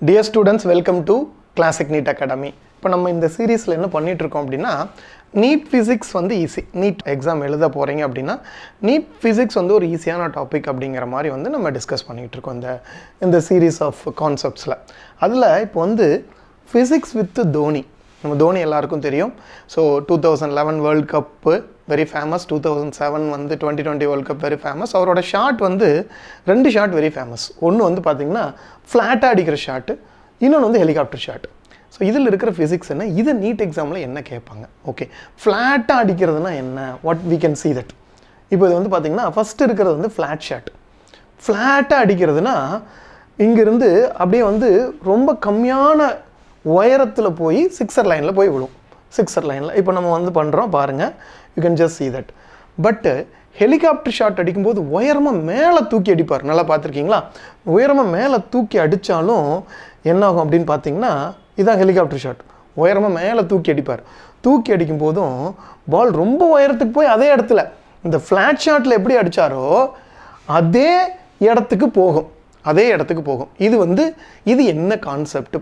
Dear students, welcome to Classic NEET Academy. இப்போ நம்ம இந்த சீரீஸில் என்ன பண்ணிட்டு இருக்கோம் அப்படின்னா நீட் ஃபிசிக்ஸ் வந்து ஈஸி. நீட் எக்ஸாம் எழுத போகிறீங்க அப்படின்னா நீட் ஃபிசிக்ஸ் வந்து ஒரு ஈஸியான டாபிக் அப்படிங்கிற மாதிரி வந்து நம்ம டிஸ்கஸ் பண்ணிகிட்டு இருக்கோம் இந்த சீரீஸ் ஆஃப் கான்செப்ட்ஸில். அதில் இப்போ வந்து ஃபிசிக்ஸ் வித் தோனி. நம்ம தோனி எல்லாருக்கும் தெரியும். So 2011 world cup very famous, 2007 வந்து 2020 வேர்ல்ட் கப் வெரி ஃபேமஸ். அவரோட ஷாட் வந்து 2 ஷாட் வெரி ஃபேமஸ். ஒன்று வந்து பார்த்திங்கன்னா ஃப்ளாட்டாக அடிக்கிற ஷாட்டு, இன்னொன்று வந்து ஹெலிகாப்டர் ஷாட். ஸோ இதில் இருக்கிற ஃபிசிக்ஸ் என்ன, இது நீட் எக்ஸாமில் என்ன கேட்பாங்க? ஓகே, ஃப்ளாட்டாக அடிக்கிறதுனா என்ன, what we can see that. இப்போ இது வந்து பார்த்திங்கன்னா ஃபஸ்ட்டு இருக்கிறது வந்து ஃப்ளாட் ஷாட். ஃப்ளாட்டாக அடிக்கிறதுனா இங்கேருந்து அப்படியே வந்து ரொம்ப கம்மியான உயரத்தில் போய் சிக்ஸர் லைனில் போய் விழும். சிக்ஸர் லைனில் இப்போ நம்ம வந்து பண்ணுறோம் பாருங்கள், you can just see that. பட்டு ஹெலிகாப்டர் ஷாட் அடிக்கும்போது உயரமாக மேலே தூக்கி அடிப்பார். நல்லா பார்த்துருக்கீங்களா? உயரமாக மேலே தூக்கி அடித்தாலும் என்ன ஆகும் அப்படின்னு பார்த்தீங்கன்னா, இதுதான் ஹெலிகாப்டர் ஷாட். உயரமாக மேலே தூக்கி அடிப்பார். தூக்கி அடிக்கும் போதும் பால் ரொம்ப உயரத்துக்கு போய் அதே இடத்துல இந்த ஃப்ளாட் ஷாட்டில் எப்படி அடித்தாரோ அதே இடத்துக்கு போகும். அதே இடத்துக்கு போகும். இது என்ன கான்செப்ட்?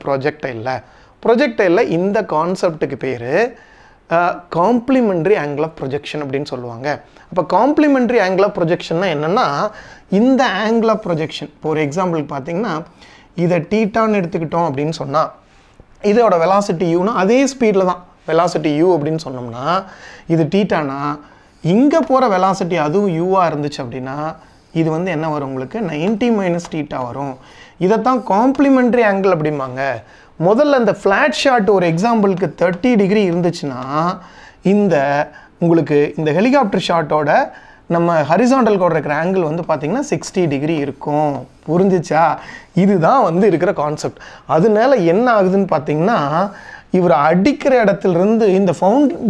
ப்ரொஜெக்டைலில் இந்த கான்செப்டுக்கு பேர் காம்ப்ளிமெண்ட்ரி ஆங்கிள் ஆஃப் ப்ரொஜெக்ஷன் அப்படின்னு சொல்லுவாங்க. அப்போ காம்ப்ளிமெண்ட்ரி ஆங்கிள் ஆஃப் ப்ரொஜெக்ஷன்னா என்னென்னா, இந்த ஆங்கிள் ஆஃப் ப்ரொஜெக்ஷன் இப்போ ஒரு எக்ஸாம்பிளுக்கு பார்த்தீங்கன்னா இதை டீட்டான்னு எடுத்துக்கிட்டோம் அப்படின்னு சொன்னால் இதோட வெலாசிட்டி யூனா அதே ஸ்பீடில் தான் வெலாசிட்டி யூ அப்படின்னு சொன்னோம்னா, இது டீட்டானா இங்கே போகிற வெலாசிட்டி அதுவும் யூவாக இருந்துச்சு அப்படின்னா இது வந்து என்ன வரும் உங்களுக்கு, 90 - θ வரும். இதைத்தான் காம்ப்ளிமெண்ட்ரி ஆங்கிள் அப்படிம்பாங்க. முதல்ல இந்த ஃப்ளாட் ஷாட் ஒரு எக்ஸாம்பிளுக்கு 30 டிகிரி இருந்துச்சுன்னா உங்களுக்கு இந்த ஹெலிகாப்டர் ஷாட்டோட நம்ம ஹரிசாண்டல் கூட இருக்கிற ஆங்கிள் வந்து பார்த்திங்கன்னா 60 டிகிரி இருக்கும். புரிஞ்சிச்சா? இதுதான் வந்து இருக்கிற கான்செப்ட். அதனால என்ன ஆகுதுன்னு பார்த்தீங்கன்னா, இவர் அடிக்கிற இடத்துலேருந்து இந்த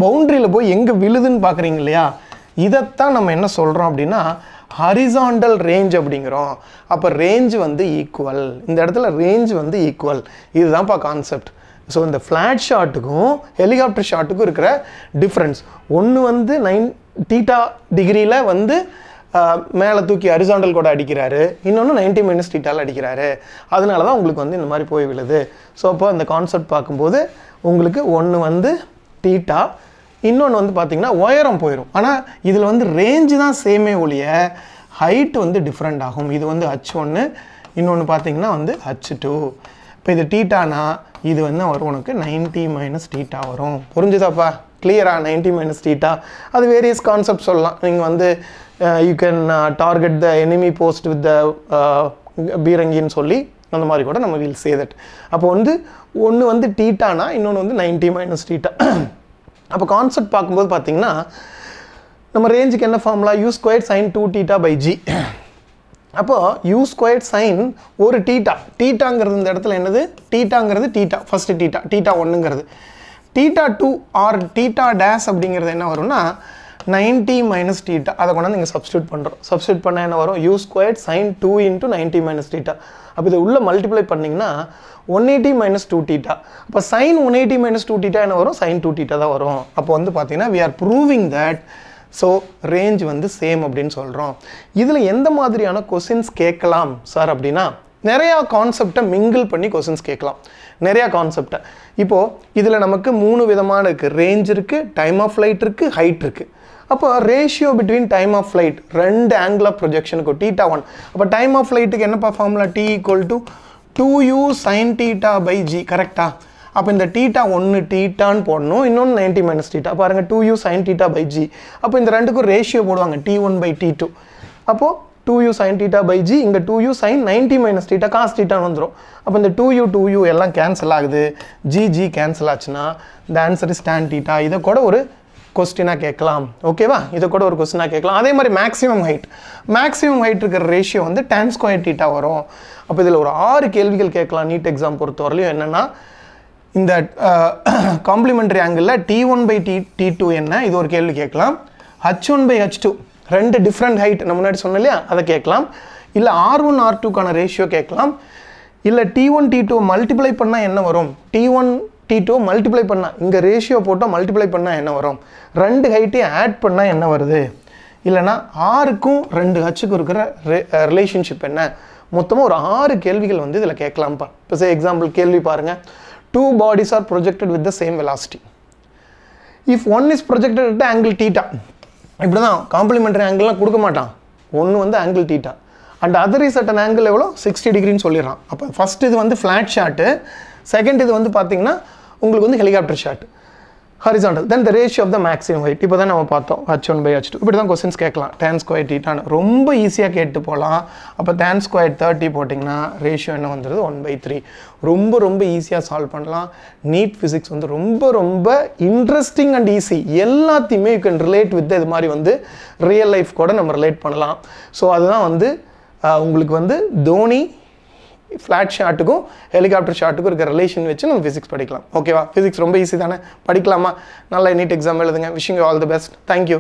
பவுண்ட்ரியில் போய் எங்கே விழுதுன்னு பார்க்குறீங்க இல்லையா, இதைத்தான் நம்ம என்ன சொல்கிறோம் அப்படின்னா ஹரிசாண்டல் ரேஞ்ச் அப்படிங்கிறோம். அப்போ ரேஞ்ச் வந்து ஈக்குவல், இந்த இடத்துல ரேஞ்ச் வந்து ஈக்குவல். இதுதான்ப்பா கான்செப்ட். ஸோ இந்த ஃப்ளாட் ஷாட்டுக்கும் ஹெலிகாப்டர் ஷாட்டுக்கும் இருக்கிற டிஃப்ரென்ஸ், ஒன்று வந்து 90 டிகிரியில் வந்து மேலே தூக்கி ஹரிசாண்டல் கூட அடிக்கிறாரு, இன்னொன்று 90 - θ அடிக்கிறாரு. அதனால தான் உங்களுக்கு வந்து இந்த மாதிரி போய் விழுது. ஸோ அப்போ இந்த கான்செப்ட் பார்க்கும்போது உங்களுக்கு ஒன்று வந்து θ, இன்னொன்று வந்து பார்த்திங்கன்னா உயரம் போயிடும். ஆனால் இதில் வந்து ரேஞ்சு தான் சேமே ஒழிய ஹைட் வந்து டிஃப்ரெண்ட் ஆகும். இது வந்து H1, இன்னொன்று பார்த்திங்கன்னா வந்து H2. இப்போ இது டீட்டானா இது வந்து வரும் உனக்கு 90 - θ வரும். புரிஞ்சுதாப்பா? கிளியரா? 90 - θ அது வேரியஸ் கான்செப்ட் சொல்லலாம். நீங்கள் வந்து you can target the enemy post with the பீரங்கின்னு சொல்லி அந்த மாதிரி கூட நம்ம வில் சே தட். அப்போ வந்து ஒன்று வந்து டீட்டானா இன்னொன்று வந்து 90 - θ. அப்போ கான்செப்ட் பார்க்கும்போது பார்த்தீங்கன்னா நம்ம ரேஞ்சுக்கு என்ன ஃபார்முலா, u² sin 2θ/g. அப்போது u² sin ஒரு டீட்டாங்கிறது இந்த இடத்துல என்னது, டீட்டாங்கிறது டீட்டா ஃபஸ்ட்டு டீட்டா 1ங்கிறது, θ2 ஆர் θ' அப்படிங்கிறது என்ன வரும்னா 90 - θ. அதை கொண்டாந்து நீங்கள் சப்ஸ்டியூட் பண்ணுறோம். சப்ஸ்டியூட் பண்ணால் என்ன வரும், u² sin 2 × 90 - θ. அப்போ இதை உள்ளே மல்டிப்ளை பண்ணிங்கன்னா 180 - 2θ. அப்போ sin 180 - 2θ என்ன வரும், sin 2θ தான் வரும். அப்போ வந்து பார்த்தீங்கன்னா we are proving that so range வந்து சேம் அப்படின்னு சொல்கிறோம். இதில் எந்த மாதிரியான கொஸ்டின்ஸ் கேட்கலாம் சார் அப்படின்னா, நிறையா கான்செப்டை மிங்கிள் பண்ணி கொஸ்டின்ஸ் கேட்கலாம். நிறையா கான்செப்டை இப்போது இதில் நமக்கு 3 விதமான இருக்குது. ரேஞ்ச் இருக்குது, டைம் ஆஃப் ஃப்ளைட் இருக்குது, ஹைட் இருக்குது. அப்போ ratio between time of flight 2 angle of ப்ரொஜெக்ஷனுக்கு θ1. அப்போ டைம் ஆஃப் ஃப்ளைட்டுக்கு என்னப்பா formula, T = 2u sin θ/g. கரெக்டா? அப்போ இந்த θ1 டீட்டான்னு போடணும், இன்னொன்று 90 - θ. பாருங்கள் 2u sin θ/g. அப்போ இந்த ரெண்டுக்கும் ரேஷியோ போடுவாங்க T1/T2. அப்போது 2u sin θ/g, இங்கே 2u sin 90 - θ cos θன்னு வந்துடும். அப்போ இந்த 2u எல்லாம் கேன்சல் ஆகுது, g கேன்சல் ஆச்சுன்னா இந்த ஆன்சர் இஸ் tan θ. இதை கூட ஒரு கொஸ்டினாக கேட்கலாம். ஓகேவா? இதை கூட ஒரு கொஸ்டினாக கேட்கலாம். அதே மாதிரி மேக்ஸிமம் ஹைட் இருக்கிற ரேஷியோ வந்து tan² θ வரும். அப்போ இதில் ஒரு 6 கேள்விகள் கேட்கலாம் நீட் எக்ஸாம் பொறுத்தவரையிலும். என்னென்னா, இந்த காம்ப்ளிமெண்ட்ரி ஆங்கிளில் T1/T2 என்ன, இது ஒரு கேள்வி கேட்கலாம். H1/H2 2 டிஃப்ரெண்ட் ஹைட் நம்ம முன்னாடி சொன்னோம் இல்லையா, அதை கேட்கலாம். இல்லை R1 R2க்கான ரேஷியோ கேட்கலாம். இல்லை T1 T2 மல்டிப்ளை பண்ணால் என்ன வரும், T1 T2 மல்டிப்ளை பண்ணால் இங்கே ரேஷியோ போட்டால் மல்டிப்ளை பண்ணால் என்ன வரும், 2 ஹைட்டையும் ஆட் பண்ணால் என்ன வருது, இல்லைனா Rக்கும் 2 Hக்கும் இருக்கிற ரிலேஷன்ஷிப் என்ன, மொத்தமாக ஒரு 6 கேள்விகள் வந்து இதில் கேட்கலாம்ப்பா. இப்போ எக்ஸாம்பிள் கேள்வி பாருங்கள். 2 bodies are projected with the same velocity. If one is projected at angle theta, இப்படி தான் காம்ப்ளிமெண்டரி ஆங்கிள்லாம் கொடுக்க மாட்டான். ஒன்று வந்து angle theta and other is at an angle எவ்வளோ 60 டிகிரின்னு சொல்லிடுறான். அப்போ ஃபஸ்ட் இது வந்து ஃப்ளாட் ஷாட்டு, செகண்ட் இது வந்து பார்த்தீங்கன்னா உங்களுக்கு வந்து helicopter shot horizontal. Then the ratio of the maximum height இப்போ தான் நம்ம பார்த்தோம் h1/h2. இப்படி தான் கொஸ்டின்ஸ் கேட்கலாம். tan square தீட்டான்னு ரொம்ப ஈஸியாக கேட்டு போகலாம். அப்போ tan square 30 போட்டிங்கன்னா ரேஷியோ என்ன வந்துடுது 1/3. ரொம்ப ரொம்ப ஈஸியாக சால்வ் பண்ணலாம். நீட் ஃபிசிக்ஸ் வந்து ரொம்ப ரொம்ப இன்ட்ரெஸ்டிங் அண்ட் ஈஸி. எல்லாத்தையுமே யூ கேன் ரிலேட் வித் இது மாதிரி வந்து ரியல் லைஃப் கூட நம்ம ரிலேட் பண்ணலாம். ஸோ அதுதான் வந்து உங்களுக்கு வந்து தோனி ஃப்ளாட் ஷாட்டுக்கும் ஹெலிகாப்டர் ஷாட்டுக்கும் இருக்கிற ரிலேஷன் வச்சு நம்ம ஃபிசிக்ஸ் படிக்கலாம். ஓகேவா? ஃபிசிக்ஸ் ரொம்ப ஈஸி தானே, படிக்கலாமா? நல்லா நீட் எக்ஸாம் எழுதுங்க. Wishing you all the best. Thank you.